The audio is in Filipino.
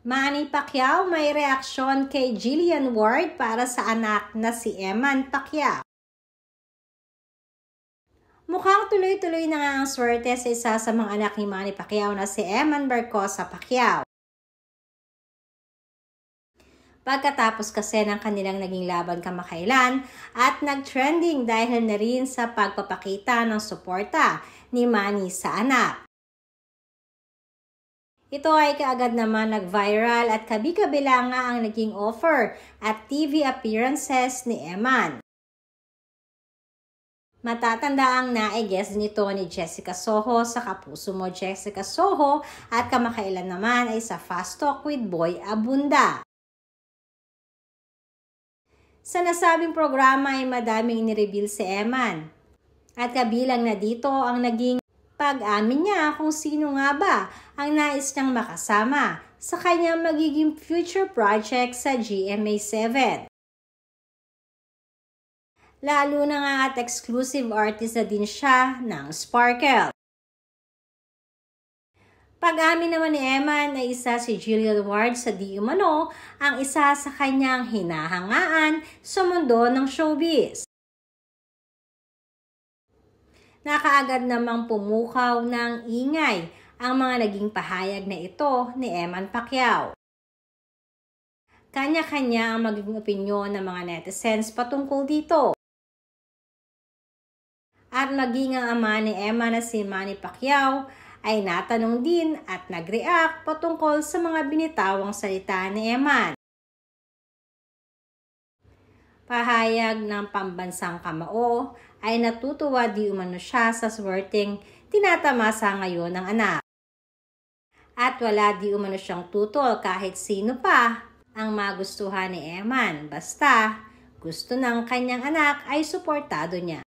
Manny Pacquiao may reaksyon kay Jillian Ward para sa anak na si Eman Pacquiao. Mukhang tuloy-tuloy na nga ang swerte sa isa sa mga anak ni Manny Pacquiao na si Eman Barcosa Pacquiao. Pagkatapos kasi ng kanilang naging laban kamakailan at nag-trending dahil na rin sa pagpapakita ng suporta ni Manny sa anak. Ito ay kaagad naman nag-viral at kabi-kabila nga ang naging offer at TV appearances ni Eman. Matatanda ang na-guest nito ni Jessica Soho sa Kapuso Mo Jessica Soho at kamakailan naman ay sa Fast Talk with Boy Abunda. Sa nasabing programa ay madaming inireveal si Eman. At kabilang na dito ang naging pag-amin niya kung sino nga ba ang nais niyang makasama sa kanyang magiging future project sa GMA7. Lalo na nga at exclusive artist na din siya ng Sparkle. Pag-amin naman ni Eman na isa si Jillian Ward sa di umano ang isa sa kanyang hinahangaan sa mundo ng showbiz. Nakaagad namang pumukaw ng ingay ang mga naging pahayag na ito ni Eman Pacquiao. Kanya-kanya ang magiging opinyon ng mga netizens patungkol dito. At maging ang ama ni Eman na si Manny Pacquiao ay natanong din at nag-react patungkol sa mga binitawang salita ni Eman. Pahayag ng pambansang kamao ay natutuwa di umano siya sa swerteng tinatamasa ngayon ng anak. At wala di umano siyang tutol kahit sino pa ang magustuhan ni Eman basta gusto ng kanyang anak ay suportado niya.